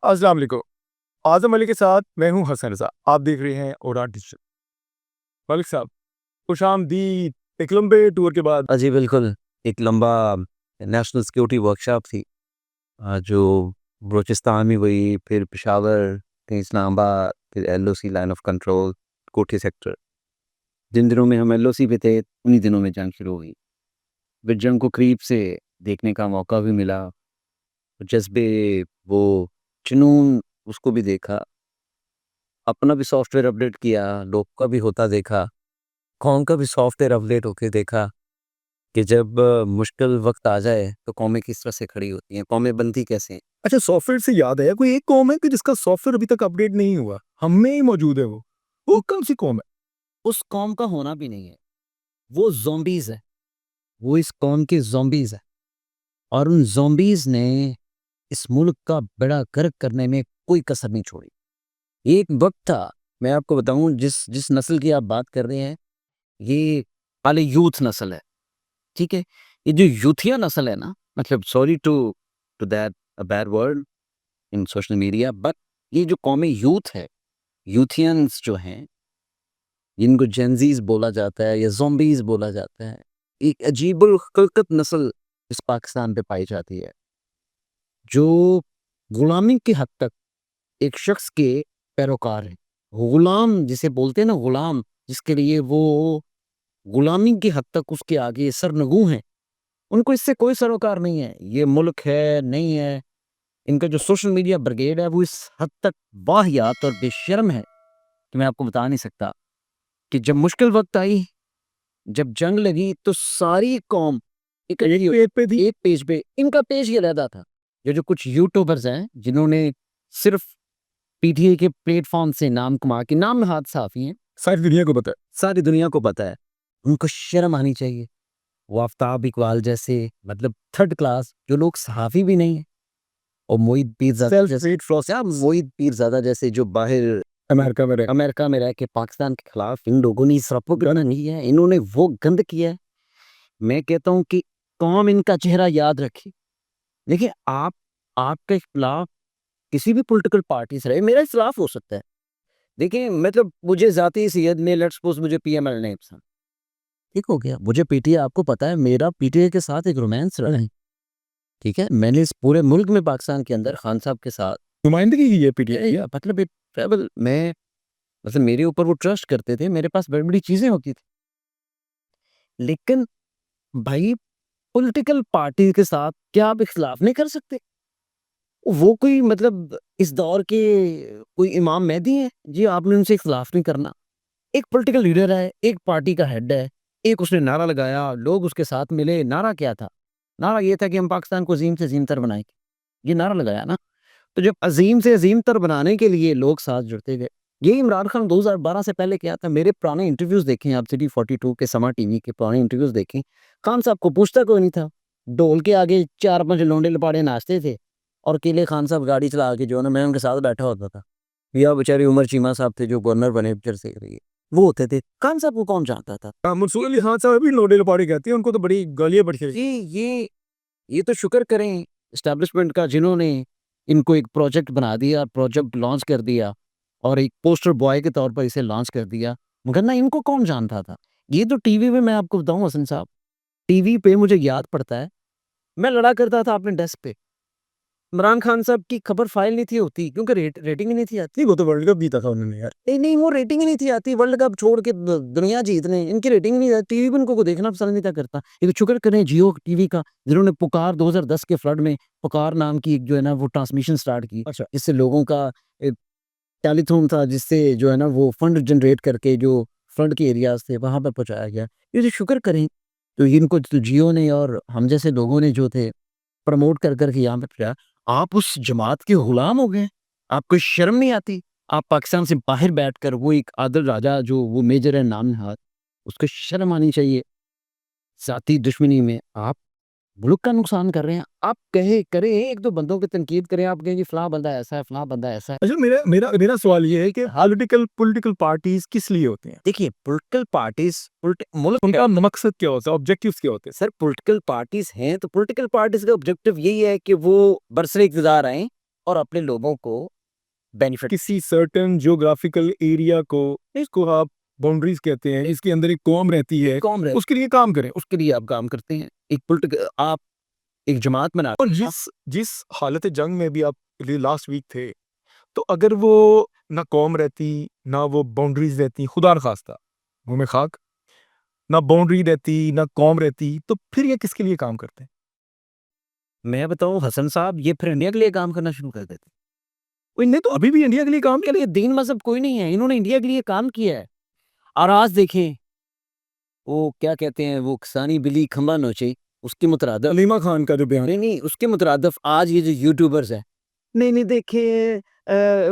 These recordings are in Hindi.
अस्सलाम वालेकुम। आज़म अली के साथ मैं हूँ हसन रज़ा। आप देख रहे हैं ओरा डिजिटल। मलिक साहब, खुशामदीद। एक लंबे टूर के बाद जी बिल्कुल। एक लंबा नेशनल सिक्योरिटी वर्कशॉप थी जो बलूचिस्तान में हुई, फिर पेशावर, फिर इस्लामाबाद, फिर एलओसी लाइन ऑफ कंट्रोल, कोठी सेक्टर। जिन दिनों में हम एलओसी पे थे, उन्हीं दिनों में जंग शुरू हुई। फिर जंग को करीब से देखने का मौका भी मिला। जज्बे, वो जुनून, उसको भी देखा। अपना भी सॉफ्टवेयर अपडेट किया, लोग का भी होता देखा, कौम का भी सॉफ्टवेयर अपडेट होके देखा कि जब मुश्किल वक्त आ जाए तो कौमें किस तरह से खड़ी होती हैं, कौमें बनती कैसे हैं। अच्छा, सॉफ्टवेयर से याद आया, कोई एक कौम है कि जिसका सॉफ्टवेयर अभी तक अपडेट नहीं हुआ? हम में ही मौजूद है वो कौन-सी कौम है? उस कौम का होना भी नहीं है, वो ज़ॉम्बीज़ है, वो इस कौम के ज़ॉम्बीज़ है। और उन ज़ॉम्बीज़ ने इस मुल्क का बेड़ा गर्क करने में कोई कसर नहीं छोड़ी। एक वक्त था, मैं आपको बताऊं, जिस जिस नस्ल की आप बात कर रहे हैं, ये वाले यूथ नस्ल है, ठीक है। ये जो यूथिया नस्ल है ना, मतलब sorry to to that a bad word in social media, but ये जो कौमी यूथ है, यूथियंस जो हैं, जिनको जेनजीज बोला जाता है या ज़ॉम्बीज़ बोला जाता है, एक अजीबुल खिलकत नस्ल इस पाकिस्तान पे पाई जाती है, जो गुलामी की हद तक एक शख्स के पैरोकार हैं। गुलाम जिसे बोलते हैं ना, गुलाम जिसके लिए वो गुलामी की हद तक उसके आगे सरनगू हैं, उनको इससे कोई सरोकार नहीं है। ये मुल्क है, नहीं है। इनका जो सोशल मीडिया ब्रिगेड है, वो इस हद तक वाहियात और बेशर्म है कि मैं आपको बता नहीं सकता कि जब मुश्किल वक्त आई, जब जंग लगी, तो सारी कौम एक पेज पे थी। एक पेज पे, इनका पेज ये रहता था। ये जो कुछ यूट्यूबर्स हैं जिन्होंने सिर्फ पीटीए के प्लेटफॉर्म से नाम कमा के, नाम में हाथ साफ ही हैं, सारी दुनिया को पता है। सारी दुनिया को पता है, उनको शर्म आनी चाहिए। वो आफ्ताब इकबाल जैसे, मतलब थर्ड क्लास जो लोग सहाफ़ी भी नहीं है, और मोहित पीरज़ादा सेल्फ जैसे, मेड फ्रॉस्ट। क्या मोहित पीरज़ादा जैसे जो बाहर अमेरिका में रहे। अमेरिका में रह के पाकिस्तान के खिलाफ इन लोगों ने प्रोपेगेंडा नहीं है, इन्होंने वो गंद किया है। मैं कहता हूँ कि कौम इनका चेहरा याद रखे। देखिए, आप आपके खिलाफ किसी भी पॉलिटिकल पार्टी से रहे, मेरा इख्तिलाफ हो सकता है। देखिए, मतलब मुझे ज़ाती हैसियत में लेट्स सपोज़ मुझे पीएमएल नहीं पसंद, ठीक हो गया। मुझे पीटीआई, आपको पता है मेरा पीटीआई के साथ एक रोमांस रहा है, ठीक है। मैंने इस पूरे मुल्क में पाकिस्तान के अंदर खान साहब के साथ नुमाइंदगी की है पीटीआई। या मतलब एक ट्रैवल में, मतलब मेरे ऊपर वो ट्रस्ट करते थे, मेरे पास बड़ी-बड़ी चीज़ें होती थी। लेकिन भाई, पॉलिटिकल पार्टी के साथ क्या आप इख्तिलाफ नहीं कर सकते? वो कोई, मतलब इस दौर के कोई इमाम मेहदी हैं? जी, आपने उनसे इख्तिलाफ नहीं करना। एक पॉलिटिकल लीडर है, एक पार्टी का हेड है, एक उसने नारा लगाया, लोग उसके साथ मिले। नारा क्या था? नारा ये था कि हम पाकिस्तान को अज़ीम से अज़ीम तर बनाएँगे। ये नारा लगाया ना, तो जब अज़ीम से अज़ीम तर बनाने के लिए लोग साथ जुड़ते गए, यही इमरान खान 2012 से पहले किया था। मेरे पुराने इंटरव्यूज़ देखें आप, सिटी 42 के समा टीवी के पुराने इंटरव्यूज़ देखें, खान साहब को पूछता कोई नहीं था। ढोल के आगे 4-5 लौंडे लपाड़े नाचते थे, और अकेले खान साहब गाड़ी चला के जो है ना, मैं उनके साथ बैठा होता था। या बेचारे उमर चीमा साहब थे जो गवर्नर बने पिक्चर से रही है, वो होते थे। खान साहब को कौन जानता था? हाँ, मंसूर अली खान साहब भी लोडे लपाड़ी कहते हैं, उनको तो बड़ी गालियाँ पड़ती हैं। जी, ये तो शुक्र करें एस्टेब्लिशमेंट का, जिन्होंने इनको एक प्रोजेक्ट बना दिया, प्रोजेक्ट लॉन्च कर दिया, और एक पोस्टर बॉय के तौर पर इसे लॉन्च कर दिया। मगर ना, इनको कौन जानता था? ये तो टीवी पे, मैं आपको बताऊँ हसन साहब, टीवी पे मुझे याद पड़ता है, मैं लड़ा करता था अपने डेस्क पे। इमरान खान साहब की खबर फाइल नहीं थी होती, क्योंकि रेटिंग ही नहीं थी आती। नहीं, वो तो वर्ल्ड कप जीता था उन्होंने यार। नहीं, वो रेटिंग ही नहीं थी आती। वर्ल्ड कप छोड़ के दुनिया जीतने, इनकी रेटिंग नहीं आती। टीवी पे इनको कोई देखना पसंद नहीं था करता। एक शुक्र करें जियो टीवी का, जिन्होंने पुकार 2010 के फ्लड में पुकार नाम की एक जो है ना वो ट्रांसमिशन स्टार्ट की, अच्छा। जिससे लोगों का एक टेलीथॉन था, जिससे जो है ना वो फंड जनरेट करके जो फ्लड के एरियाज थे वहां पर पहुंचाया गया। ये जो शुक्र करें, तो इनको तो जियो ने और हम जैसे लोगों ने जो थे प्रमोट कर करके यहाँ पे पहुंचाया। आप उस जमात के गुलाम हो गए, आपको शर्म नहीं आती? आप पाकिस्तान से बाहर बैठकर, वो एक आदिल राजा जो वो मेजर है नाम नहाद, उसको शर्म आनी चाहिए। ज़ाती दुश्मनी में आप मुल्क का नुकसान कर रहे हैं। आप कहे करें, एक दो बंदों की तनकीद करें, आप कहें जी फलां बंदा ऐसा है, फलां बंदा ऐसा है। अच्छा, मेरा मेरा मेरा सवाल ये है कि पॉलिटिकल पॉलिटिकल पार्टीज किस लिए होती हैं? देखिए, पॉलिटिकल पार्टीज़ मुल्क उनका मकसद क्या होता है? ऑब्जेक्टिव्स क्या होते हैं? सर, पॉलिटिकल पार्टीज़ हैं, तो पॉलिटिकल पार्टीज़ का ऑब्जेक्टिव यही है कि वो बरसरे इक़्तिदार आएँ और अपने लोगों को बेनिफिट किसी सर्टेन जियोग्राफिकल एरिया को, इसको आप बाउंड्रीज कहते हैं, इसके अंदर एक कौम रहती है, कौम रहे उसके लिए काम करें। उसके लिए आप काम करते हैं। एक पॉलिटिकल आप एक जमात बना और जिस हालत जंग में भी आप लास्ट वीक थे, तो अगर वो ना कौम रहती, ना वो बाउंड्रीज रहती, खुदा न खास्ता मुंह में खाक, ना बाउंड्री रहती, ना कौम रहती, तो फिर ये किसके लिए काम करते हैं? मैं बताऊं हसन साहब, ये फिर इंडिया के लिए काम करना शुरू कर देते। इनने तो अभी भी इंडिया के लिए काम के लिए दीन मजहब कोई नहीं है, इन्होंने इंडिया के लिए काम किया है। और आज देखें वो क्या कहते हैं, वो किसानी बिल्ली खंबा नोचे, उसके मुतरादफ अलीमा खान का जो बयान, नहीं उसके मुतरादफ आज ये जो यूट्यूबर्स हैं, नहीं देखें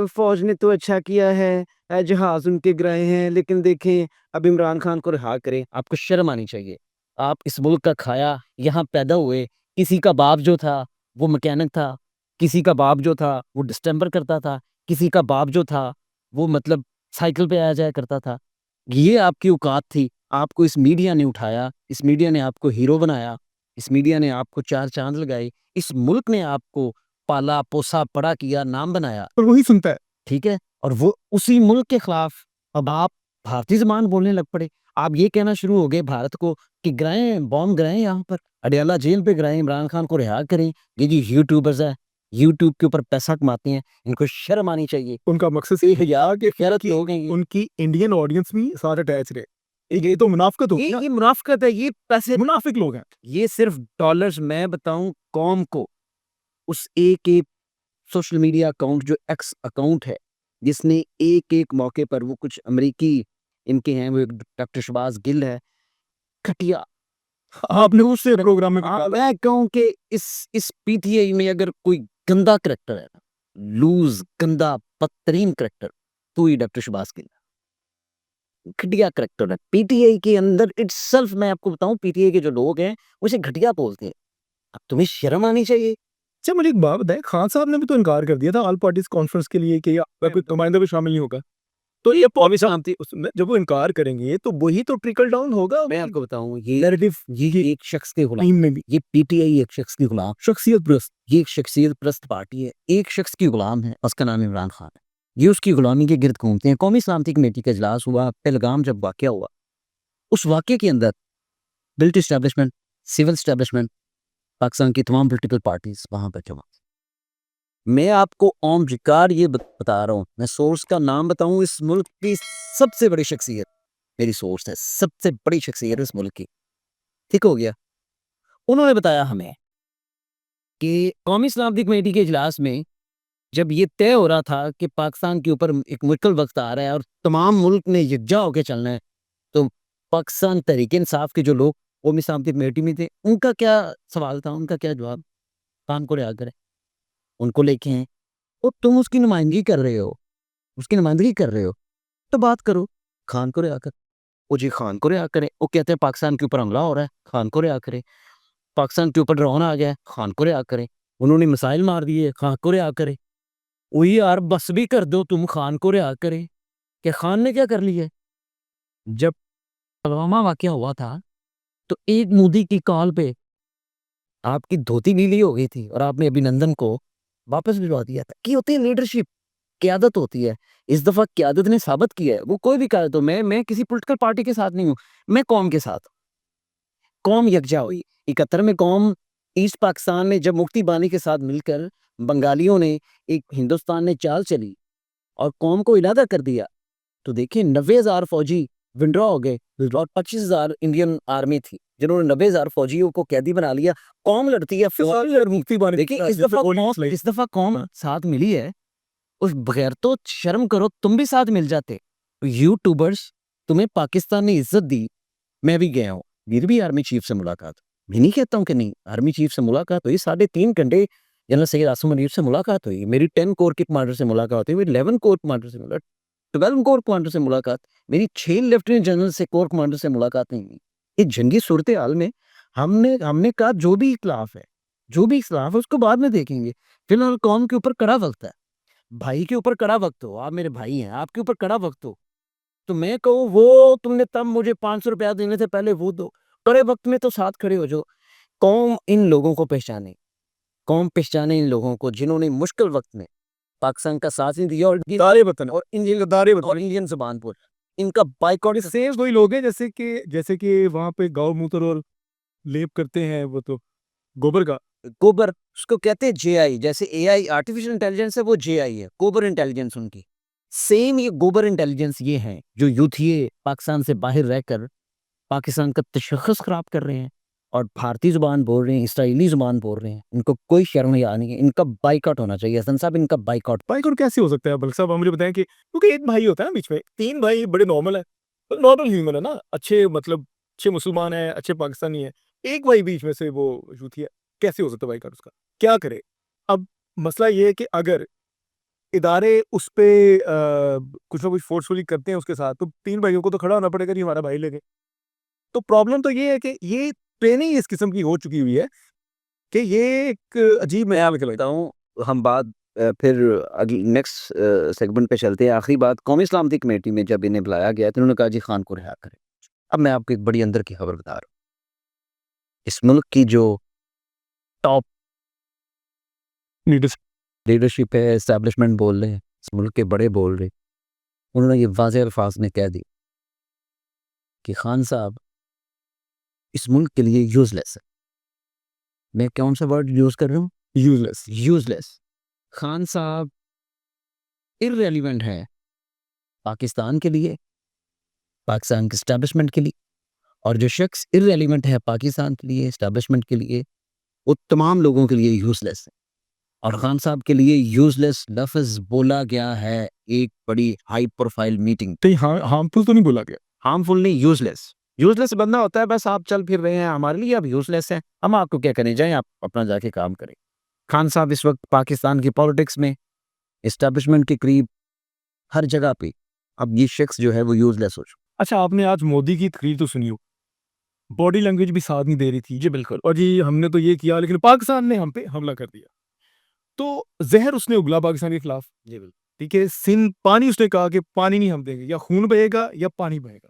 फौज ने तो अच्छा किया है, जहाज उनके गिराए हैं, लेकिन देखें अब इमरान खान को रिहा करें। आपको शर्म आनी चाहिए। आप इस मुल्क का खाया, यहाँ पैदा हुए, किसी का बाप जो था वो मैकेनिक था, किसी का बाप जो था वो डिस्टेंबर करता था, किसी का बाप जो था वो मतलब साइकिल पे आया जाया करता था। ये आपकी औकात थी। आपको इस मीडिया ने उठाया, इस मीडिया ने आपको हीरो बनाया, इस मीडिया ने आपको चार चांद लगाए, इस मुल्क ने आपको पाला पोसा बड़ा किया, नाम बनाया, और वही सुनता है। ठीक है। और वो उसी मुल्क के खिलाफ अब आप भारतीय ज़बान बोलने लग पड़े। आप ये कहना शुरू हो गए भारत को कि गिराएँ, बॉम्ब गिराएँ यहाँ पर, अडयाला जेल पे गिराएँ, इमरान खान को रिहा करें। ये जी यूट्यूबर्स हैं, यूट्यूब के ऊपर पैसा कमाते हैं, इनको शर्म आनी चाहिए। उनका मकसद ये है यार कि गैरत लोग हैं ये। उनकी इंडियन ऑडियंस भी साथ अटैच रहे। ये तो मुनाफिकत होगी ना, ये मुनाफ़िकत है, ये पैसे, मुनाफिक लोग हैं। ये सिर्फ डॉलर्स। मैं बताऊं कौम को, उस एक सोशल मीडिया अकाउंट जो एक्स अकाउंट है, जिसने एक मौके पर वो कुछ अमेरिकी इनके हैं, वो एक डॉक्टर शहबाज गिल है, घटिया। आपने उससे प्रोग्राम में मैं कहूं कि इस पीटीआई में अगर कोई गंदा करेक्टर है ना, लूज गंदा बदतरीन करेक्टर, तो ये डॉक्टर शहबाज गिल है। घटिया करेक्टर है पीटीआई के अंदर इटसेल्फ। मैं आपको बताऊं पीटीआई के जो लोग हैं उसे घटिया बोलते हैं। अब तुम्हें शर्म आनी चाहिए। अच्छा, मुझे एक बात बताएं, खान साहब ने भी तो इनकार कर दिया था ऑल पार्टीज कॉन्फ्रेंस के लिए कि कोई नुमाइंदा भी शामिल नहीं होगा। तो ये पॉलिसी उसमें जब वो इनकार करेंगे तो वही तो ट्रिकल डाउन होगा। मैं आपको बताऊं, ये नैरेटिव ये एक शख्स के गुलाम, टीम में भी ये पीटीआई एक शख्स की गुलाम, शख्सियत प्रस्त। ये एक शख्सियत प्रस्त पार्टी है, एक शख्स की गुलाम है, उसका नाम इमरान खान है। ये उसकी गुलामी के गिर्द घूमते हैं। कौमी सलामती कमेटी का इजलास हुआ, पहलगाम जब वाकया हुआ, उस वाकये के अंदर built establishment, civil establishment, Pakistan की तमाम पोलिटिकल पार्टीज वहां पर जमा। मैं आपको ओम जिकार ये बता रहा हूँ, मैं सोर्स का नाम बताऊं, इस मुल्क की सबसे बड़ी शख्सियत मेरी सोर्स है, सबसे बड़ी शख्सियत इस मुल्क की। ठीक हो गया। उन्होंने बताया हमें कि कौमी सलामती कमेटी के इजलास में जब ये तय हो रहा था कि पाकिस्तान के ऊपर एक मुश्किल वक्त आ रहा है और तमाम मुल्क ने यकजा होकर चलना है, तो पाकिस्तान तहरीक इंसाफ के जो लोग कौमी सलामती कमेटी में थे, उनका क्या सवाल था, उनका क्या जवाब? खान को रिहा करें, उनको लेके हैं। और तुम उसकी नुमाइंदगी कर रहे हो, उसकी नुमाइंदगी कर रहे हो, तो बात करो, खान को रिहा कर। वो जी खान को रिहा करें, वो कहते हैं पाकिस्तान के ऊपर हमला हो रहा है, खान को रिहा करें। पाकिस्तान के ऊपर ड्रोन आ गया है, खान को रिहा करें। उन्होंने मिसाइल मार दिए, खान को रिहा करें। वही यार बस भी कर दो तुम, खान को रिहा करें। कि खान ने क्या कर लिया? जब पुलवामा वाकया हुआ था तो एक मोदी की कॉल पे आपकी धोती नीली हो गई थी और आपने अभिनंदन को वापस भिजवा दिया था। की होती है लीडरशिप, क्यादत होती है। इस दफा क्यादत ने साबित किया है, वो कोई भी क्यादत हो, मैं किसी पॉलिटिकल पार्टी के साथ नहीं हूं, मैं कौम के साथ। कौम यकजा हुई 71 में। कौम ईस्ट पाकिस्तान में जब मुफ्ती बानी के साथ मिलकर बंगालियों ने एक हिंदुस्तान ने चाल चली और कौम को इलादा कर दिया, तो देखिए 90,000 फौजी विंड्रॉ हो गए और 25,000 इंडियन आर्मी थी जिन्होंने 90,000 फौजियों को कैदी बना लिया। कौम लड़ती है, मुफ्ती बानी देखिए इस दफा कौम साथ मिली है। उस बगैर तो शर्म करो, तुम भी साथ मिल जाते। यूट्यूबर्स, तुम्हें पाकिस्तान ने इज्जत दी। मैं भी गया हूँ, मेरी भी आर्मी चीफ से मुलाकात, मैं नहीं कहता हूँ कि नहीं, आर्मी चीफ से मुलाकात हुई, 3.5 घंटे जनरल सैयद आसिम मुनीर से मुलाकात हुई, मेरी 10 कोर के कमांडर से मुलाकात हुई, मेरी 11 कोर कमांडर से मुलाकात, 12 कोर कमांडर से मुलाकात, मेरी 6 लेफ्टिनेंट जनरल से कोर कमांडर से मुलाकात नहीं हुई। इस जंगी सूरत हाल में हमने हमने कहा जो भी इख्तिलाफ है, जो भी इख्तिलाफ है उसको बाद में देखेंगे। फिलहाल कौम के ऊपर कड़ा वक्त है, भाई के ऊपर कड़ा वक्त हो, आप मेरे भाई हैं, आपके ऊपर कड़ा वक्त हो, तो मैं कहूँ वो तुमने तब मुझे 500 रुपया देने से पहले वो दो, कड़े वक्त में तो साथ खड़े हो जाओ। कौम इन लोगों को पहचाने, कौम पहचाने इन लोगों को जिन्होंने मुश्किल वक्त में पाकिस्तान का साथ नहीं दिया और दारे वतन और इंडियन दारे वतन और इंडियन जुबान पर इनका बाइकआउट सेम वही लोग हैं जैसे कि वहां पे गौ मूत्र और लेप करते हैं वो तो गोबर का। गोबर उसको कहते हैं जेआई, जैसे एआई आर्टिफिशियल इंटेलिजेंस है वो जेआई है, गोबर इंटेलिजेंस उनकी। सेम ये गोबर इंटेलिजेंस ये हैं जो यूथिये पाकिस्तान से बाहर रहकर पाकिस्तान का तशख़्ख़ुस खराब कर रहे हैं और भारतीय ज़ुबान बोल रहे हैं, इसराइली ज़ुबान बोल रहे हैं। इनको कोई शर्म या नहीं है, इनका बाइकआउट होना चाहिए। हसन साहब इनका बाइकआउट। बाइकआउट कैसे हो सकता है बल्कि साहब? आप मुझे बताएं कि क्योंकि एक भाई होता है ना बीच में, 3 भाई बड़े नॉर्मल है, नॉर्मल ह्यूमन है ना, अच्छे मतलब अच्छे मुसलमान हैं, अच्छे पाकिस्तानी हैं। एक भाई बीच में से वो यूथी है, कैसे हो सकता है बाइकआउट उसका? क्या करे? अब मसला ये है कि अगर इदारे उस पे कुछ ना कुछ फोर्सफुली करते हैं उसके साथ, तो 3 भाइयों को तो खड़ा होना पड़ेगा, नहीं हमारा भाई लेके। तो प्रॉब्लम तो ये है कि ये ट्रेनिंग इस किस्म की हो चुकी हुई है कि ये एक अजीब मैं मैं आपको बताता हूँ, हम बात फिर अगली नेक्स्ट सेगमेंट पे चलते हैं। आखिरी बात, कौमी सलामती कमेटी में जब इन्हें बुलाया गया तो उन्होंने कहा जी खान को रिहा करें। अब मैं आपको एक बड़ी अंदर की खबर बता रहा हूँ। इस मुल्क की जो टॉप लीडर्स लीडरशिप है, एस्टैब्लिशमेंट बोल रहे हैं, इस मुल्क के बड़े बोल रहे हैं, उन्होंने ये वाज़ेह अल्फाज में कह दिया कि खान साहब इस मुल्क के लिए यूजलेस है। मैं कौन सा वर्ड यूज कर रहा हूँ? यूजलेस। यूजलेस। खान साहब इररेलेवेंट है पाकिस्तान के लिए, पाकिस्तान के एस्टैब्लिशमेंट के लिए, और जो शख्स इररेलेवेंट है पाकिस्तान के लिए, एस्टैब्लिशमेंट के लिए, वो तमाम लोगों के लिए यूजलेस है। और खान साहब के लिए यूजलेस लफ्ज बोला गया है एक बड़ी हाई प्रोफाइल मीटिंग। कहीं हार्मफुल तो नहीं बोला गया? हार्मफुल नहीं, यूजलेस। यूजलेस बंदा होता है बस आप चल फिर रहे हैं हमारे लिए, आप यूजलेस हैं, हम आपको क्या करें, जाएं आप अपना जाके काम करें। खान साहब इस वक्त पाकिस्तान की पॉलिटिक्स में एस्टैब्लिशमेंट के करीब हर जगह पे अब ये शख्स जो है वो यूजलेस हो चुका। अच्छा, आपने आज मोदी की तकरीर तो सुनी हो, बॉडी लैंग्वेज भी साथ नहीं दे रही थी। जी बिल्कुल। और जी हमने तो ये किया, लेकिन पाकिस्तान ने हम पे हमला कर दिया। तो जहर उसने उगला पाकिस्तान के खिलाफ। जी बिल्कुल। ठीक है, सिंध पानी उसने कहा कि पानी नहीं हम देंगे, या खून बहेगा या पानी बहेगा।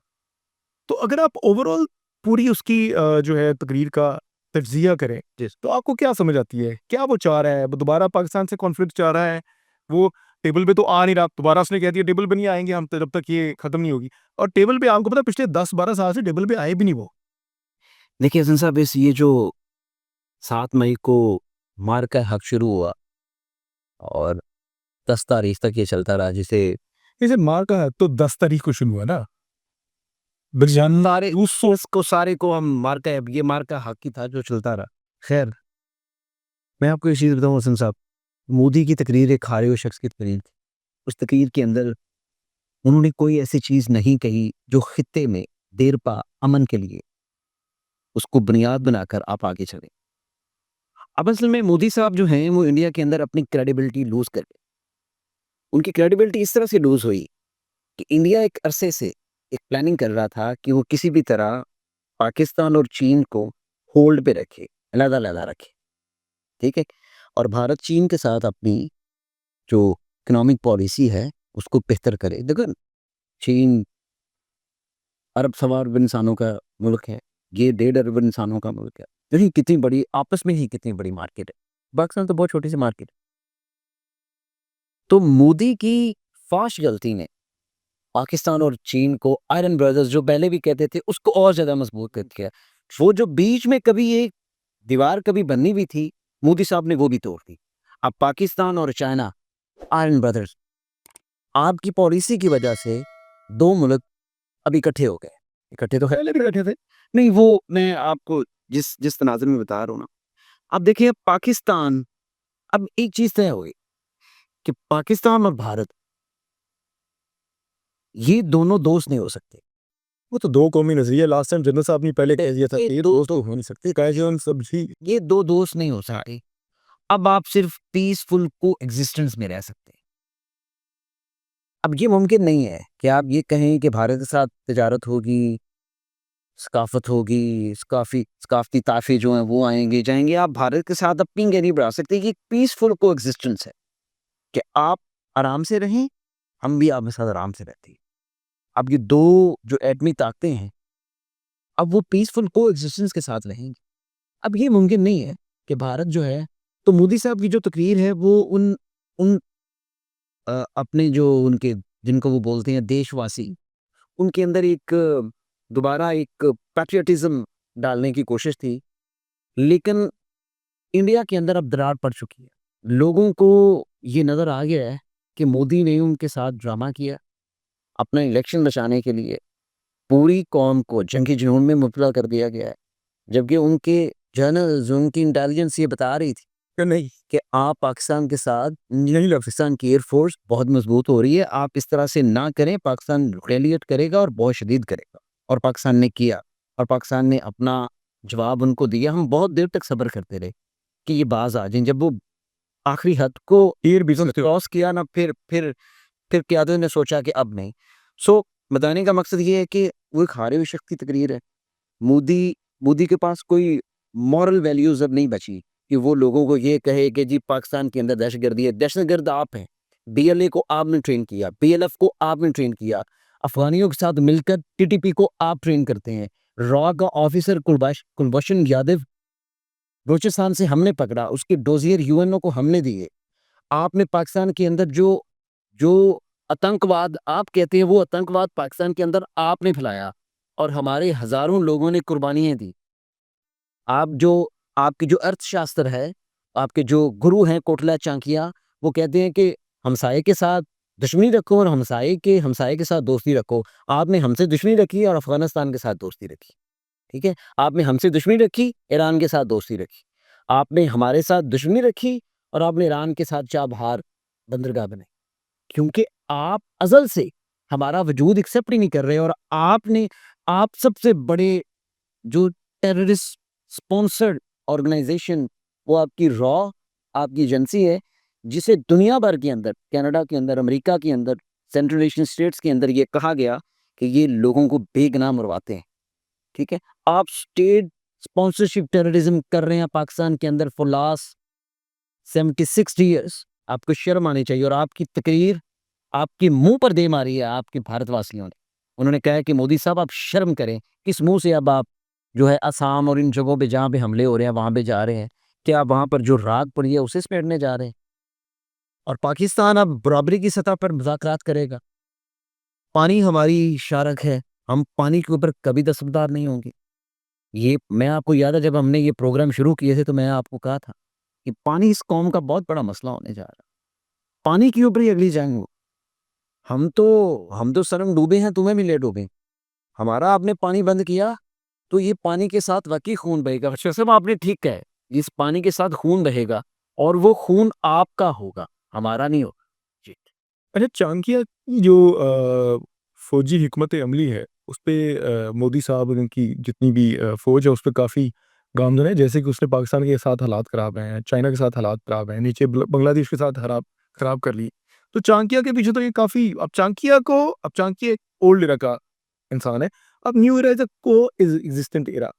तो अगर आप ओवरऑल पूरी उसकी जो है तकरीर का तज्जिया करें, जी तो आपको क्या समझ आती है? क्या वो चाह रहा है? वो दोबारा पाकिस्तान से कॉन्फ्लिक्ट चाह रहा है? वो टेबल पे तो आ नहीं रहा, दोबारा उसने कह दिया टेबल पे नहीं आएंगे हम जब तक ये खत्म नहीं होगी। और टेबल पे आपको पता है पिछले 10-12 साल से टेबल पे आए भी नहीं वो। देखिए हसन साहब, इस ये जो 7 मई को मार का हक शुरू हुआ और 10 तारीख तक ये चलता रहा, जिसे इसे मार का है तो 10 तारीख को शुरू हुआ ना, बिरजान सारे उसको सारे को हम मार का, ये मार का हक ही था जो चलता रहा। खैर, मैं आपको एक चीज़ बताऊँ हसन साहब, मोदी की तकरीर एक हारे हुए शख्स की तकरीर थी। उस तकरीर के अंदर उन्होंने कोई ऐसी चीज़ नहीं कही जो खित्ते में देरपा अमन के लिए उसको बुनियाद बनाकर आप आगे चलें। अब असल में मोदी साहब जो हैं वो इंडिया के अंदर अपनी क्रेडिबिलिटी लूज कर गए। उनकी क्रेडिबिलिटी इस तरह से लूज हुई कि इंडिया एक अरसे से एक प्लानिंग कर रहा था कि वो किसी भी तरह पाकिस्तान और चीन को होल्ड पे रखे, अलग-अलग रखे, ठीक है? और भारत चीन के साथ अपनी जो इकोनॉमिक पॉलिसी है उसको बेहतर करे। देखो, चीन अरब सवा अरब इंसानों का मुल्क है, ये 1.5 अरब इंसानों का मुल्क है। देखिए कितनी बड़ी आपस में ही कितनी बड़ी मार्केट है। पाकिस्तान तो बहुत छोटी सी मार्केट है। तो मोदी की फाश गलती ने पाकिस्तान और चीन को आयरन ब्रदर्स जो पहले भी कहते थे उसको और ज्यादा मजबूत कर दिया। वो जो बीच में कभी एक दीवार कभी बननी भी थी, मोदी साहब ने वो भी तोड़ दी। अब पाकिस्तान और चाइना आयरन ब्रदर्स, आपकी पॉलिसी की वजह से 2 मुल्क अब इकट्ठे हो गए। इकट्ठे तो पहले भी बैठे थे। नहीं, वो मैं आपको जिस जिस तनाज़ुर में बता रहा हूँ ना, अब देखिए पाकिस्तान, अब एक चीज़ तय हो गई कि पाकिस्तान और भारत ये दोनों दोस्त नहीं हो सकते। वो तो दो कौमी नजरिया, लास्ट टाइम जनरल साहब ने पहले कह दिया था ये कि ये दो दोस्त तो हो नहीं सकते, कहे जो सब जी। ये 2 दोस्त नहीं हो सकते। अब आप सिर्फ पीसफुल कोएग्जिस्टेंस में रह सकते हैं। अब ये मुमकिन नहीं है कि आप ये कहें कि भारत के साथ तिजारत होगी, सकाफत होगी, सकाफती ताफ़े जो हैं वो आएँगे, जाएँगे। आप भारत के साथ अपनी नहीं बढ़ा सकते। ये पीसफुल कोएग्जिस्टेंस है कि आप आराम से रहें, हम भी आपके साथ आराम से रहते हैं। अब ये 2 जो एटमी ताकतें हैं, अब वो पीसफुल कोएग्जिस्टेंस के साथ रहेंगी। अब ये मुमकिन नहीं है कि भारत जो है तो मोदी साहब की जो तकरीर है वो उन उन अपने जो उनके जिनको वो बोलते हैं देशवासी, उनके अंदर एक दोबारा एक पैट्रियटिज़्म डालने की कोशिश थी। लेकिन इंडिया के अंदर अब दरार पड़ चुकी है। लोगों को ये नज़र आ गया है कि मोदी ने उनके साथ ड्रामा किया, अपना इलेक्शन बचाने के लिए पूरी कौम को जंगी जुनून में मुब्तला कर दिया गया है। जबकि उनके जर्नल्स, उनकी इंटेलिजेंस ये बता रही थी कि नहीं कि आप पाकिस्तान के साथ नहीं लड़, पाकिस्तान की एयरफोर्स बहुत मजबूत हो रही है, आप इस तरह से ना करें, पाकिस्तान रिटेलिएट करेगा और बहुत शदीद करेगा। और पाकिस्तान ने किया और पाकिस्तान ने अपना जवाब उनको दिया। हम बहुत देर तक सब्र करते रहे कि ये बाज आ जाएं। जब वो आखिरी हद को ईयर भी समझते हो क्रॉस किया ना, फिर क़यादत ने सोचा कि अब नहीं। सो बताने का मकसद ये है कि वो एक हारे हुए शख्स की तकरीर है। मोदी मोदी के पास कोई मॉरल वैल्यूज अब नहीं बची कि वो लोगों को ये कहे कि जी पाकिस्तान के अंदर दहशतगर्दी है। दहशतगर्द आप हैं। बीएलए को आपने ट्रेन किया, बीएलएफ को आपने ट्रेन किया, अफगानियों के साथ मिलकर टीटीपी को आप ट्रेन करते हैं। रॉ का ऑफिसर कुलभूषण यादव बलूचिस्तान से हमने पकड़ा, उसके डोजियर यूएनओ को हमने दिए। आपने पाकिस्तान के अंदर जो जो आतंकवाद आप कहते हैं वो आतंकवाद पाकिस्तान के अंदर आपने फैलाया और हमारे हजारों लोगों ने कुर्बानियां दी। आप जो आपके जो अर्थशास्त्र है, आपके जो गुरु हैं कोटला चाणक्य, वो कहते हैं कि हमसाये के साथ दुश्मनी रखो और हमसाये के साथ दोस्ती रखो। आपने हमसे दुश्मनी रखी और अफगानिस्तान के साथ दोस्ती रखी। ठीक है, आपने हमसे दुश्मनी रखी, ईरान के साथ दोस्ती रखी। आपने हमारे साथ दुश्मनी रखी और आपने ईरान के साथ चाबहार बंदरगाह बनाई। क्योंकि आप अज़ल से हमारा वजूद एक्सेप्ट ही नहीं कर रहे और आप सबसे बड़े जो टेररिस्ट स्पॉन्सर्ड ऑर्गेनाइजेशन, वो आपकी रॉ, आपकी एजेंसी है, जिसे दुनिया भर के अंदर, कनाडा के अंदर, अमेरिका के अंदर, सेंट्रल एशियन स्टेट्स के अंदर ये कहा गया कि ये लोगों को बेगुनाह मरवाते हैं। ठीक है, आप स्टेट स्पॉन्सरशिप टेररिज्म कर रहे हैं पाकिस्तान के अंदर फॉर लास्ट 76 ईयर्स। आपको शर्म आनी चाहिए। और आपकी तकरीर आपके मुंह पर दे मारी है आपके भारतवासियों ने। उन्होंने कहा है कि मोदी साहब आप शर्म करें, किस मुंह से अब आप जो है असम और इन जगहों पे जहाँ पे हमले हो रहे हैं वहां पे जा रहे हैं? क्या आप वहां पर जो राग पड़ी है उसे समेटने जा रहे हैं? और पाकिस्तान अब बराबरी की सतह पर मुज़ाकरात करेगा। पानी हमारी शारक है, हम पानी के ऊपर कभी दस्तबरदार नहीं होंगे। ये मैं आपको याद है जब हमने ये प्रोग्राम शुरू किए थे तो मैं आपको कहा था कि पानी इस कौम का बहुत बड़ा मसला होने जा रहा है। पानी के ऊपर ही अगली जंग हो। हम तो सरम डूबे हैं, तुम्हें भी ले डूबे। हमारा आपने पानी बंद किया तो ये पानी के साथ वाकई खून बहेगा। अच्छा साहब, आपने ठीक कहा है, इस पानी के साथ खून बहेगा और वो खून आपका होगा, हमारा नहीं होगा। जी। अच्छा, चाणक्य की जो फौजी हिकमत अमली है उस पे मोदी साहब उनकी जितनी भी फौज है उस पे काफ़ी गामजन है। जैसे कि उसने पाकिस्तान के साथ हालात ख़राब हैं, चाइना के साथ हालात ख़राब हैं, नीचे बांग्लादेश के साथ हराब ख़राब कर ली। तो चाणक्य के पीछे तो ये काफ़ी, अब चाणक्य एक ओल्ड एरा का इंसान है। अब new era is a coexistent era,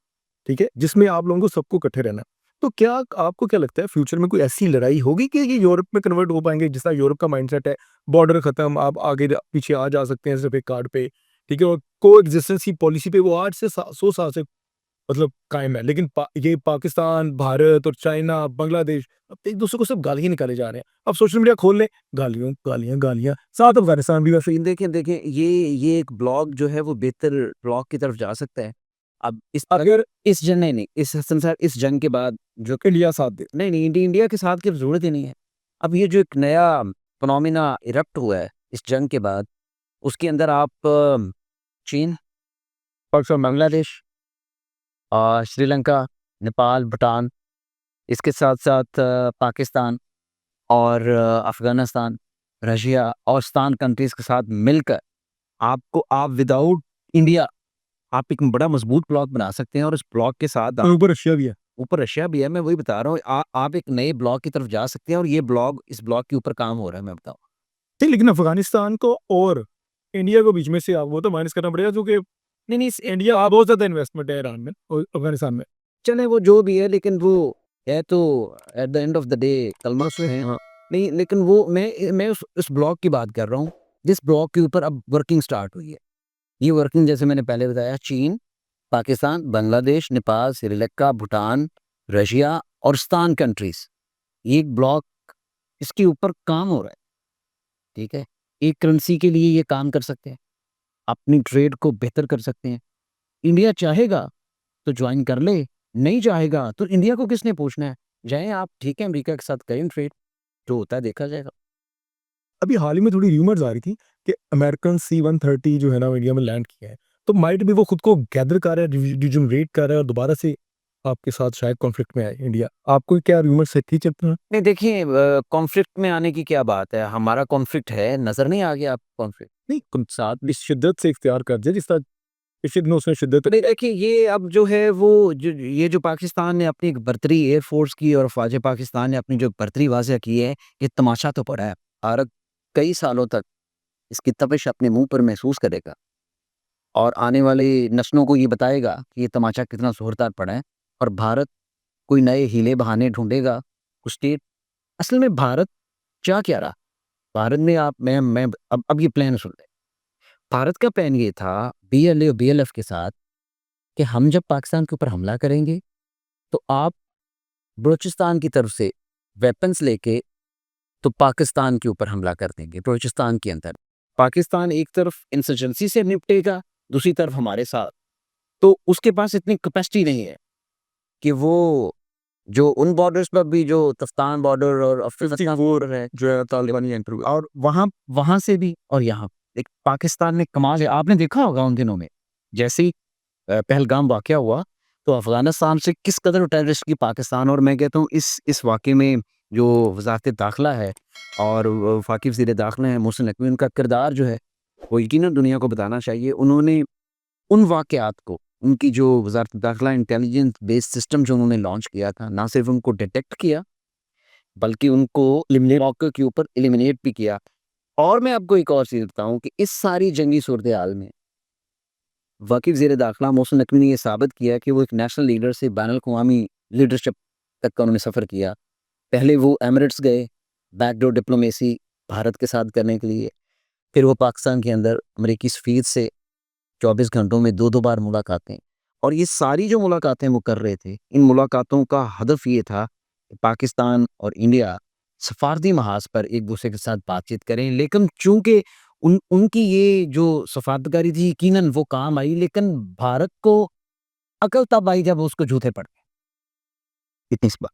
ठीक है? जिसमें आप लोगों को सबको इकट्ठे रहना है। तो क्या आपको क्या लगता है फ्यूचर में कोई ऐसी लड़ाई होगी कि ये यूरोप में कन्वर्ट हो पाएँगे? जिस तरह यूरोप का माइंडसेट है, बॉर्डर खत्म, आप आगे पीछे आ जा सकते हैं सिर्फ एक कार्ड पे, ठीक है? और को-एग्जिस्टेंस की पॉलिसी पे वो आज से 100 साल से मतलब कायम है। लेकिन ये पाकिस्तान, भारत और चाइना, बांग्लादेश अब एक दूसरे को सब गालियाँ निकाले जा रहे हैं। अब सोशल मीडिया खोल लें, गालियों, गालियाँ, गालियाँ। साथ अफगानिस्तान भी वैसे ही। देखें, ये एक ब्लॉग जो है वो बेहतर ब्लॉग की तरफ जा सकता है। अब अगर इस जंग नहीं, इस संसार इस जंग के बाद जो इंडिया साथ दे। नहीं, इंडिया के साथ की ज़रूरत ही नहीं है। अब ये जो एक नया फिनोमेना इरप्ट हुआ है इस जंग के बाद, उसके अंदर आप चीन, पाकिस्तान, बांग्लादेश, श्रीलंका, नेपाल, भूटान, इसके साथ-साथ पाकिस्तान और अफ़गानिस्तान, रशिया और स्तान कंट्रीज़ के साथ मिलकर आप विदाउट इंडिया आप एक बड़ा मज़बूत ब्लॉक बना सकते हैं और इस ब्लॉक के साथ और ऊपर रशिया भी है। ऊपर रशिया भी है। मैं वही बता रहा हूँ, आप एक नए ब्लॉक की तरफ जा सकते हैं और ये ब्लॉक इस ब्लॉक के ऊपर काम हो रहा है, मैं बताऊँ। नहीं, लेकिन अफगानिस्तान को और इंडिया को बीच में से आप वो तो माइनस करना पड़ेगा क्योंकि नहीं, इंडिया बहुत ज़्यादा इन्वेस्टमेंट है ईरान में और अफगानिस्तान में। चले वो जो भी है, लेकिन वो है तो at the end of the day कलमा से है। हाँ, नहीं, लेकिन वो मैं उस ब्लॉक की बात कर रहा हूँ, जिस ब्लॉक के ऊपर अब वर्किंग स्टार्ट हुई है। ये वर्किंग जैसे मैंने पहले बताया, चीन, पाकिस्तान, बांग्लादेश, नेपाल, श्रीलंका, भूटान, रशिया और स्तान कंट्रीज़, एक ब्लॉक इसके ऊपर काम हो रहा है, ठीक है? एक करेंसी के लिए ये काम कर सकते हैं, अपनी ट्रेड को बेहतर कर सकते हैं। इंडिया चाहेगा तो ज्वाइन कर ले, नहीं चाहेगा तो इंडिया को किसने पूछना है? जाएँ आप, ठीक है, अमेरिका के साथ करें ट्रेड, जो होता है देखा जाएगा। अभी हाल ही में थोड़ी रूमर्स आ रही थी कि अमेरिकन C-130 जो है ना, वो इंडिया में लैंड किया है। तो माइट भी वो खुद को गैदर कर रहा है, रिजुनरेट कर रहा है और दोबारा से आपके साथ शायद कॉन्फ्लिक्ट में आए इंडिया। आपको क्या रूमर्स सही चलते हैं? नहीं देखिए कॉन्फ्लिक्ट में आने की क्या बात है, हमारा कॉन्फ्लिक्ट है, नज़र नहीं आ गया आपको कॉन्फ्लिक्ट? नहीं, कुछ साथ भी शिद्दत से इख्तियार कर जाए जिस तरह पिछले दिनों उसने शिद्दत। नहीं देखिए ये अब जो है वो जो पाकिस्तान ने अपनी एक बर्तरी एयरफोर्स की और फ़ौज पाकिस्तान ने अपनी जो बर्तरी वाज़ह की है, ये तमाशा तो पड़ा है। भारत कई सालों तक इसकी तपिश अपने मुँह पर महसूस करेगा और आने वाली नस्लों को ये बताएगा कि ये तमाचा कितना ज़ोरदार पड़ा है और भारत कोई नए हीले बहाने ढूँढेगा, कुछ स्टेट असल में भारत चाह क्या रहा? भारत ने आप मैं अब ये प्लान सुन लें। भारत का प्लान ये था बीएलए और बीएलएफ के साथ कि हम जब पाकिस्तान के ऊपर हमला करेंगे, तो आप बलूचिस्तान की तरफ से वेपन्स लेके तो पाकिस्तान के ऊपर हमला कर देंगे, बलूचिस्तान के अंदर। पाकिस्तान एक तरफ इंसर्जेंसी से निपटेगा, दूसरी तरफ हमारे साथ। तो उसके पास इतनी कैपेसिटी नहीं है कि वो जो उन बॉर्डर्स पर भी जो तफ्तान बॉर्डर और अफगानिस्तान बॉर्डर है जो है तालिबानी एंटर हुआ। और वहाँ से भी और यहाँ एक पाकिस्तान ने कमाल है, आपने देखा होगा उन दिनों में, जैसे ही पहलगाम वाक़या हुआ, तो अफ़गानिस्तान से किस कदर टेररिस्ट की पाकिस्तान और मैं कहता हूँ इस वाक़ये में जो वज़ारत दाखिला है और वफ़ाकी वज़ीर दाखिला हैं मोहसिन नकवी, उनका किरदार जो है, वो यकीनन दुनिया को बताना चाहिए। उन्होंने उन वाक़यात को, उनकी जो वज़ारत दाखिला इंटेलिजेंस बेस्ड सिस्टम जो उन्होंने लॉन्च किया था, ना सिर्फ़ उनको डिटेक्ट किया, बल्कि उनको एलिमिनेट मौके के ऊपर एलिमिनेट भी किया। और मैं आपको एक और चीज़ बताऊँ कि इस सारी जंगी सूरत-ए-हाल में वाक़ई ज़ेर दाखिला मोहसिन नकवी ने ये साबित किया कि वो एक नेशनल लीडर से बैनुल-अक़वामी लीडरशिप तक का उन्होंने सफ़र किया। पहले वो एमिरेट्स गए, बैकडोर डिप्लोमेसी भारत के साथ करने के लिए। फिर वो पाकिस्तान के अंदर अमरीकी सफ़ीर से 24 घंटों में 2-2 बार मुलाकातें और ये सारी जो मुलाकातें वो कर रहे थे, इन मुलाकातों का हदफ ये था कि पाकिस्तान और इंडिया सफ़ारती महाज़ पर एक-दूसरे के साथ बातचीत करें। लेकिन चूँकि उनकी ये जो सफ़ारतकारी थी यकीनन वो काम आई, लेकिन भारत को अकल तब आई जब उसको जूते पड़ गए। इतनी सी बात।